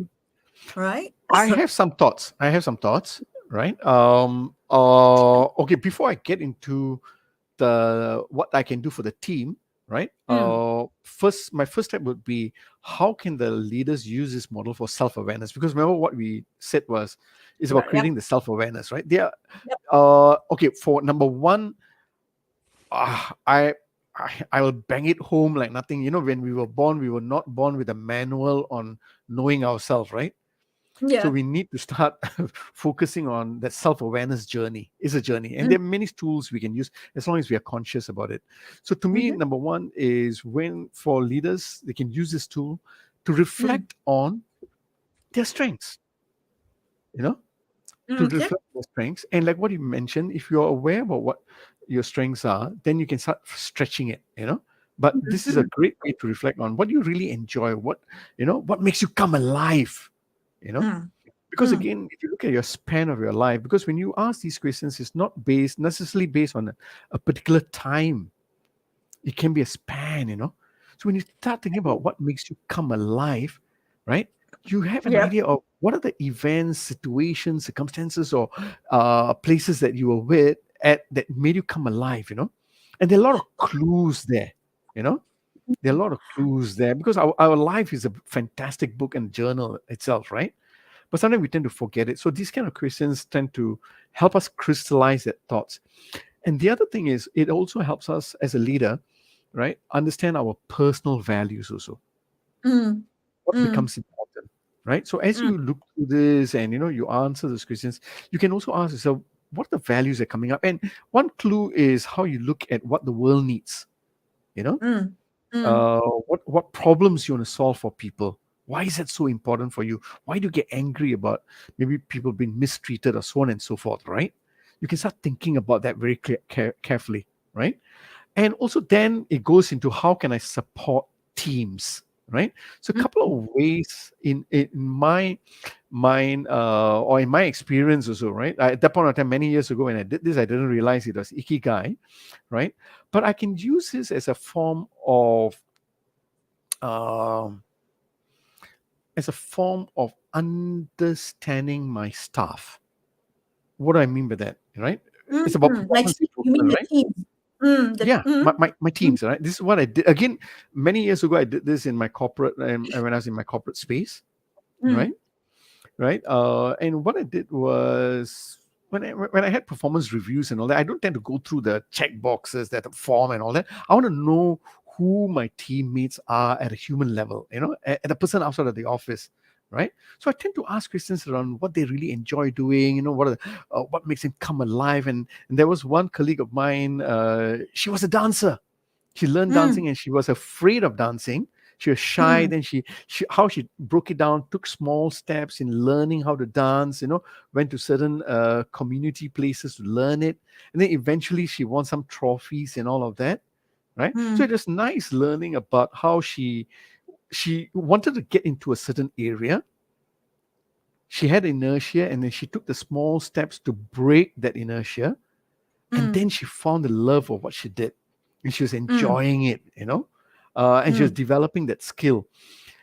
Right? I have some thoughts. Right? Okay, before I get into the what I can do for the team, right? My first step would be, how can the leaders use this model for self-awareness? Because remember what we said was, it's about Right, yeah. creating the self-awareness, right? They are Yep. okay. For number one, ah, I will bang it home like nothing. When we were born, we were not born with a manual on knowing ourselves, right? So Yeah. we need to start focusing on that self-awareness journey. It's a journey, and there are many tools we can use as long as we are conscious about it. So to me, number one is, when for leaders, they can use this tool to reflect on their strengths. To Okay. reflect their strengths, and like what you mentioned, if you're aware about what your strengths are, then you can start stretching it. But this is a great way to reflect on what you really enjoy, what makes you come alive. Because again, if you look at your span of your life, because when you ask these questions, it's not necessarily based on a particular time. It can be a span. So when you start thinking about what makes you come alive, right, you have an Yep. idea of what are the events, situations, circumstances, or places that you were with at that made you come alive. And there are a lot of clues there. There are a lot of clues there, because our life is a fantastic book and journal itself, right? But sometimes we tend to forget it. So these kind of questions tend to help us crystallize that thoughts. And the other thing is, it also helps us as a leader, right, understand our personal values also. What becomes important, right? So as you look through this and you answer those questions, you can also ask yourself, what are the values that are coming up? And one clue is how you look at what the world needs. You know, what problems you want to solve for people. Why is that so important for you? Why do you get angry about maybe people being mistreated or so on and so forth, right? You can start thinking about that very carefully, right? And also then it goes into, how can I support teams, right? So a couple of ways in my mind, or in my experience also, right? At that point of time, many years ago when I did this, I didn't realize it was Ikigai, right? But I can use this as a form of um, understanding my staff. What do I mean by that, right? It's about Like, performance you mean improvement, the right? team? Yeah, my teams, right? This is what I did. Again, many years ago, I did this in my corporate, and when I was in my corporate space, right? Right. And what I did was, when I had performance reviews and all that, I don't tend to go through the check boxes, that form and all that. I want to know who my teammates are at a human level, at the person outside of the office, right? So I tend to ask questions around what they really enjoy doing, what makes them come alive. And there was one colleague of mine, she was a dancer. She learned dancing, and she was afraid of dancing. She was shy. Then she how she broke it down, took small steps in learning how to dance, went to certain community places to learn it. And then eventually she won some trophies and all of that, right? So it was nice learning about how she wanted to get into a certain area. She had inertia, and then she took the small steps to break that inertia. And then she found the love of what she did, and she was enjoying it, and she was developing that skill.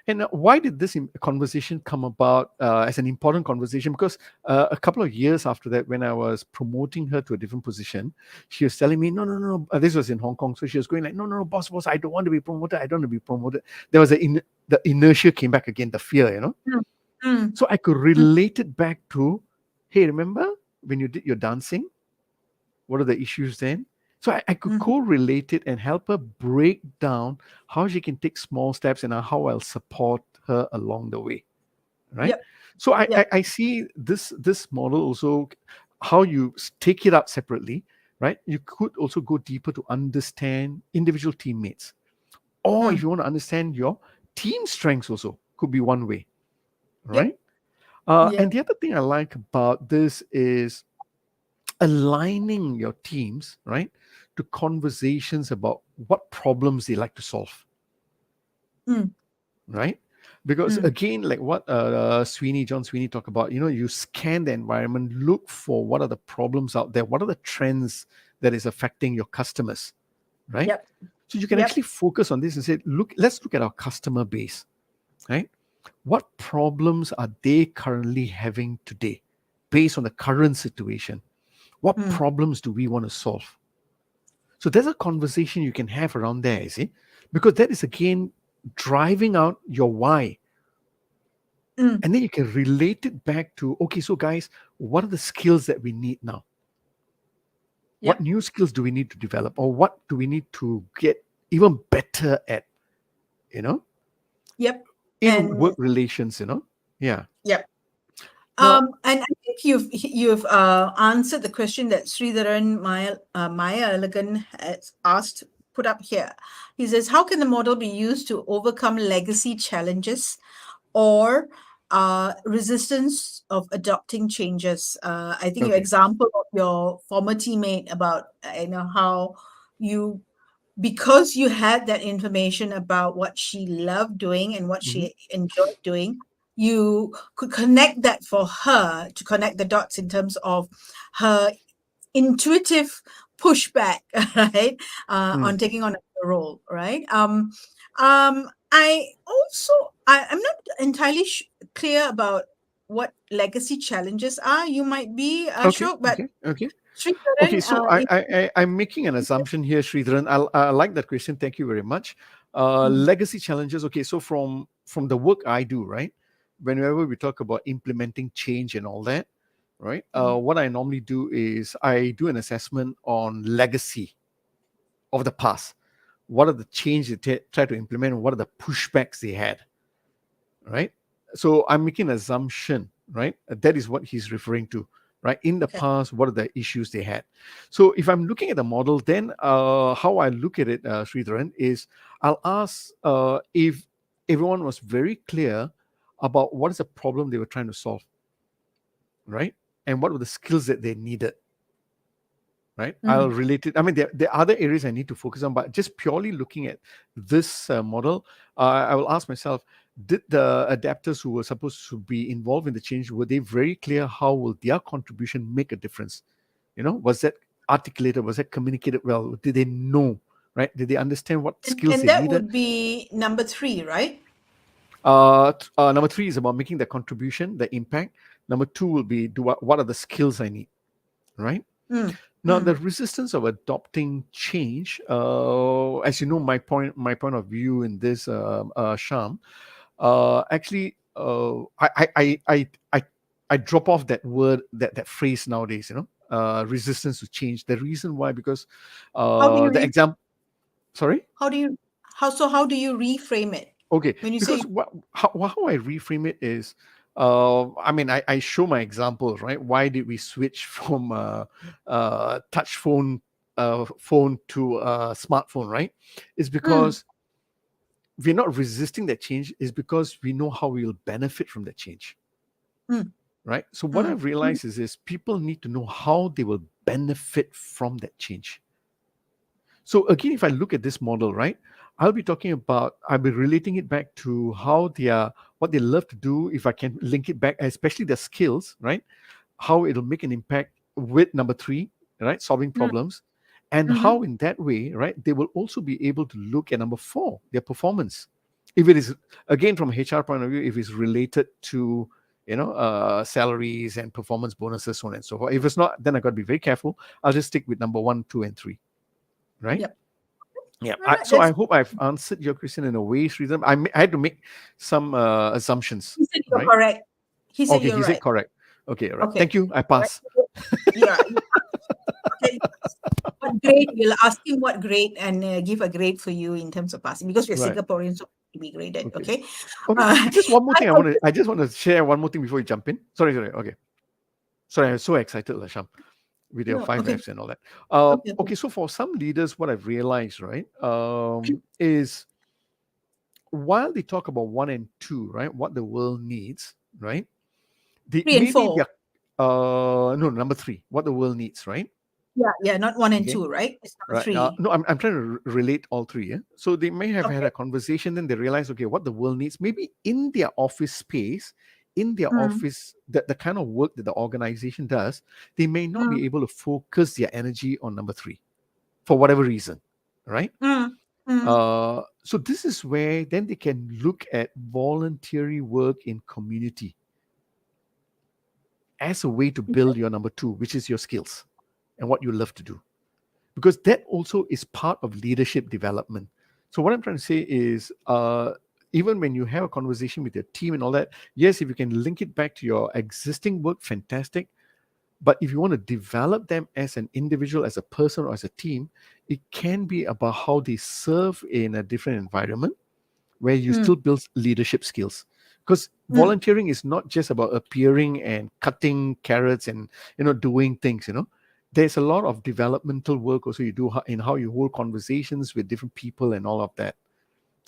And why did this conversation come about as an important conversation? Because a couple of years after that, when I was promoting her to a different position, she was telling me, no. This was in Hong Kong. So she was going like, no, boss, I don't want to be promoted. I don't want to be promoted. There was the inertia came back again, the fear, So I could relate it back to, hey, remember when you did your dancing? What are the issues then? So I could correlate it and help her break down how she can take small steps, and how I'll support her along the way, right? Yep. So Yep. I see this model also, how you take it up separately, right? You could also go deeper to understand individual teammates, or if you want to understand your team strengths, also could be one way, right? Yeah. And the other thing I like about this is, aligning your teams, right, to conversations about what problems they like to solve, right? Because again, like what John Sweeney talked about, you scan the environment, look for what are the problems out there, what are the trends that is affecting your customers, right? Yep. So you can actually focus on this and say, let's look at our customer base, right? What problems are they currently having today based on the current situation? What problems do we want to solve? So there's a conversation you can have around there, you see, because that is again driving out your why. And then you can relate it back to, okay, so guys, what are the skills that we need now? What new skills do we need to develop, or what do we need to get even better at, in And work relations, Yeah. yep. Now, And I think you've answered the question that Sridharan Maya Elegant has asked, put up here. He says, how can the model be used to overcome legacy challenges or resistance of adopting changes? I think your example of your former teammate about how you, because you had that information about what she loved doing and what she enjoyed doing, you could connect that for her to connect the dots in terms of her intuitive pushback, right, on taking on a role, right? I'm not entirely clear about what legacy challenges are. You might be, Ashok, but Okay, so I'm making an assumption here, Sridharan. I like that question. Thank you very much. Legacy challenges. Okay, so from the work I do, right, whenever we talk about implementing change and all that, right, what I normally do is I do an assessment on legacy of the past. What are the changes they try to implement, and what are the pushbacks they had, right? So I'm making an assumption, right? That is what he's referring to, right? In the past, what are the issues they had? So if I'm looking at the model, then how I look at it, Sridharan, is I'll ask if everyone was very clear about what is the problem they were trying to solve, right? And what were the skills that they needed, right? I'll relate it. I mean, there are other areas I need to focus on, but just purely looking at this model, I will ask myself, did the adapters who were supposed to be involved in the change, were they very clear how will their contribution make a difference? Was that articulated? Was that communicated well? Did they know, right? Did they understand what skills and they that needed? would be number 3, right? Number 3 is about making the contribution, the impact. Number 2 will be what are the skills I need, right? Now, the resistance of adopting change, as you know, my point of view in this, Sham, actually, I drop off that word, that phrase nowadays. Resistance to change. The reason why, because the example. Sorry. How do you reframe it? Okay, When you because say how I reframe it is, I mean, I show my examples, right? Why did we switch from touch phone to smartphone, right? It's because we're not resisting that change. It's because we know how we will benefit from that change, right? So what I've realized is people need to know how they will benefit from that change. So again, if I look at this model, right, I'll be relating it back to what they love to do. If I can link it back, especially their skills, right, how it'll make an impact with number 3, right, solving problems, and how in that way, right, they will also be able to look at number 4, their performance. If it is, again, from a HR point of view, if it's related to salaries and performance bonuses, so on and so forth. If it's not, then I got to be very careful. I'll just stick with number 1, 2, and 3. Right? Yep. Yeah. Right, So I hope I've answered your question in a way, Sridhar. I had to make some assumptions. He said you're right? correct. He said Okay, you're he right. said correct. Okay, right. Okay. Thank you. I pass. Yeah. Okay. What grade? We'll ask him what grade and give a grade for you in terms of passing, because we're Right. Singaporeans, so to be graded. Okay. Just one more thing. I just want to share one more thing before you jump in. Sorry. Okay. Sorry, I'm so excited, Lasham, with your 5 Fs and all that. Okay, so for some leaders, what I've realized, right, is while they talk about 1 and 2, right, what the world needs, right, 3 and 4. no, number 3, what the world needs, right? Yeah, not 1 and Okay. 2, right? It's number Right. 3. No, I'm trying to relate all 3. Yeah. So they may have had Okay. a conversation, then they realize, okay, what the world needs, maybe in their office space, in their Mm, office, the kind of work that the organization does, they may not mm, be able to focus their energy on number 3 for whatever reason, right? mm, mm. So this is where then they can look at voluntary work in community as a way to build your number 2, which is your skills and what you love to do, because that also is part of leadership development. So what I'm trying to say is, even when you have a conversation with your team and all that, yes, if you can link it back to your existing work, fantastic. But if you want to develop them as an individual, as a person, or as a team, it can be about how they serve in a different environment where you Mm, still build leadership skills. Because mm. volunteering is not just about appearing and cutting carrots and doing things. There's a lot of developmental work also you do in how you hold conversations with different people and all of that.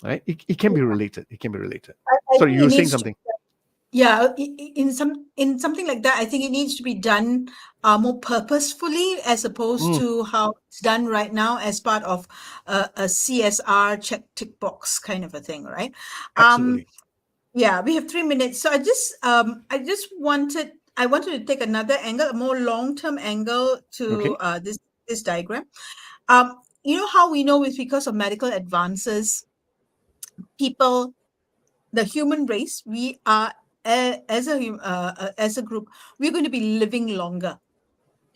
Right? It can be related. It can be related. I Sorry, think you it were saying needs to. something. Yeah, in something like that, I think it needs to be done more purposefully as opposed Mm, to how it's done right now as part of a CSR check tick box kind of a thing, right? Um, absolutely. yeah, we have 3 minutes, so I wanted to take another angle, a more long-term angle to Okay. this diagram. You know how we know with because of medical advances, people, the human race, we are as a group, we're going to be living longer,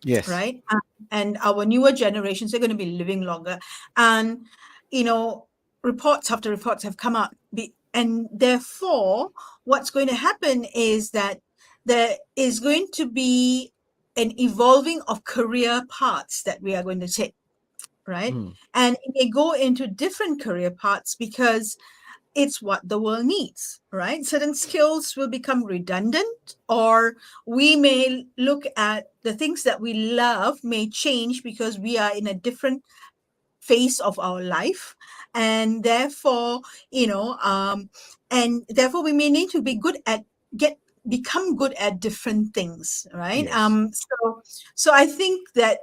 Yes. right? And our newer generations are going to be living longer, and you know, reports after reports have come out, and therefore, what's going to happen is that there is going to be an evolving of career paths that we are going to take, right? Mm, And it may go into different career paths because it's what the world needs, right? Certain skills will become redundant, or we may look at the things that we love may change because we are in a different phase of our life. And therefore, and therefore we may need to be good at get become good at different things, right? yes. So I think that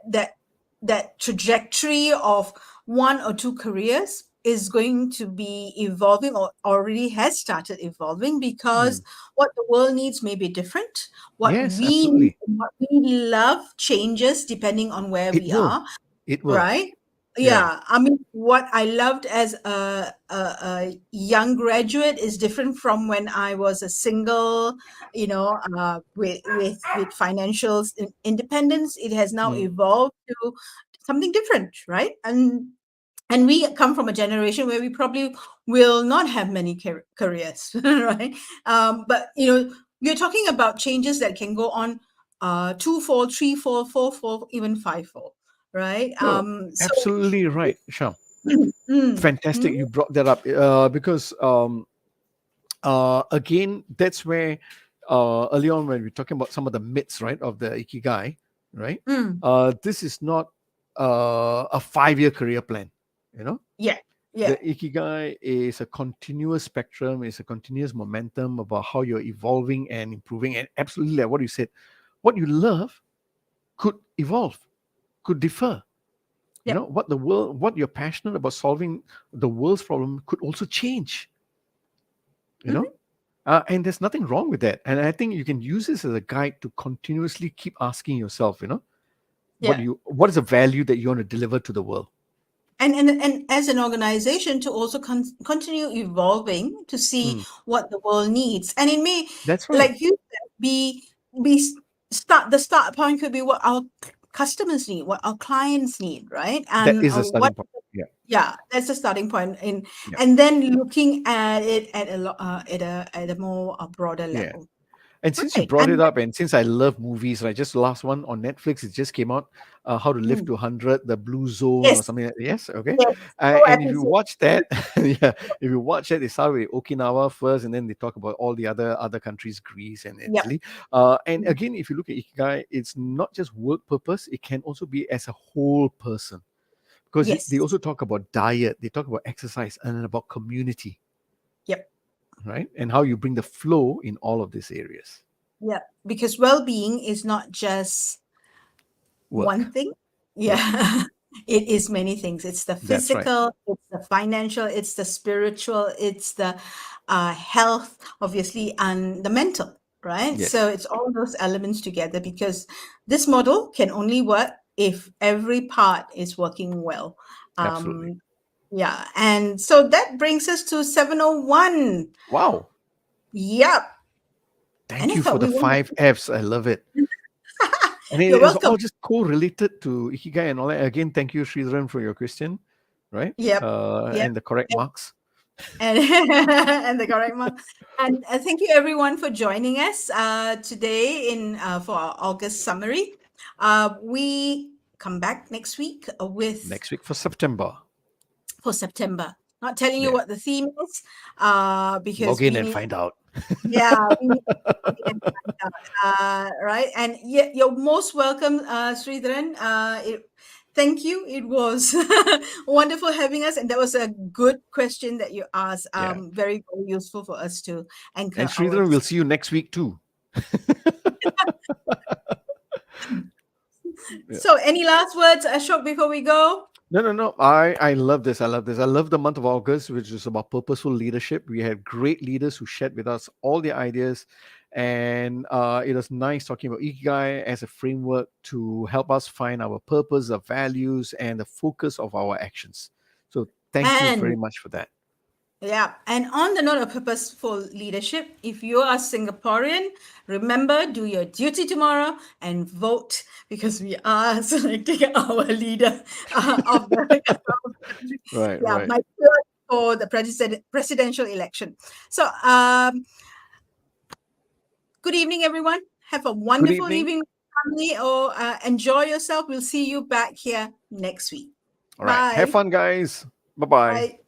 trajectory of 1 or 2 careers is going to be evolving, or already has started evolving, because Mm, what the world needs may be different. yes, absolutely. What we love changes depending on where It we will. are, It will. right? Yeah. Yeah, I mean, what I loved as a young graduate is different from when I was a single, with financial independence. It has now Mm, evolved to something different, right? And we come from a generation where we probably will not have many careers, right? But you're talking about changes that can go on, twofold, threefold, fourfold, even fivefold, right? no, So absolutely right, Sham. mm, Fantastic mm, you brought that up, because again, that's where early on when we're talking about some of the myths, right, of the Ikigai, right? mm, This is not a 5-year career plan, you know. yeah, yeah, The Ikigai is a continuous spectrum, is a continuous momentum about how you're evolving and improving. And absolutely, like what you said, what you love could evolve, could differ. yeah. What you're passionate about solving the world's problem could also change. You Mhm. know, and there's nothing wrong with that. And I think you can use this as a guide to continuously keep asking yourself, Yeah. what is the value that you want to deliver to the world? And as an organization to also continue evolving to see Mm, what the world needs, and it may, that's right. like you said, be start the start point could be what our customers need, what our clients need, right? That And is a what starting point. Yeah, yeah, that's the starting point, yeah, and then looking at it at a more broader yeah. level, And since you right? brought it And up, and since I love movies, right? Just last one on Netflix, it just came out. How to Live mm, to 100, the Blue Zone, or yes, something. Yes, okay. yes, so And if you episode. watch that, yeah, if you watch it, they start with Okinawa first, and then they talk about all the other countries, Greece and Yeah. Italy. And Mm, again, if you look at Ikigai, it's not just work purpose; it can also be as a whole person, because they yes. also talk about diet, they talk about exercise, and then about community, Yep. right? And how you bring the flow in all of these areas. Yeah, because well-being is not just Work. one thing. Yeah. It is many things. It's the That's right. physical, it's the financial, it's the spiritual, it's the health, obviously, and the mental, right? Yes. So it's all those elements together, because this model can only work if every part is working well. Absolutely. Yeah. And so that brings us to 701. Wow. Yep. Thank And I you for thought the we won't. 5 Fs. I love it. And it You're is all welcome. just co-related to Ikigai and all that. Again, thank you, Sridharan, for your question, right? Yep. And the correct marks. And, and the correct one. And thank you everyone for joining us today for our August summary. We come back next week with Next week for September. Not telling you Yeah. what the theme is, because Log in we and need. find out. Yeah, we need to log in and find out, right? And you're most welcome, Sridharan. Thank you. It was wonderful having us, and that was a good question that you asked. Yeah. Very, very useful for us to anchor And our. Sridharan, we'll see you next week too. So, any last words, Ashok, before we go? No. I love this. I love the month of August, which is about purposeful leadership. We had great leaders who shared with us all their ideas. And it was nice talking about Ikigai as a framework to help us find our purpose, our values, and the focus of our actions. So thank you very much for that. Yeah. And on the note of purposeful leadership, if you are Singaporean, remember, do your duty tomorrow and vote, because we are selecting our leader of the country. Right. My third for the presidential election. So, good evening, everyone. Have a wonderful evening, family, or enjoy yourself. We'll see you back here next week. All right. Have fun, guys. Bye-bye. Bye.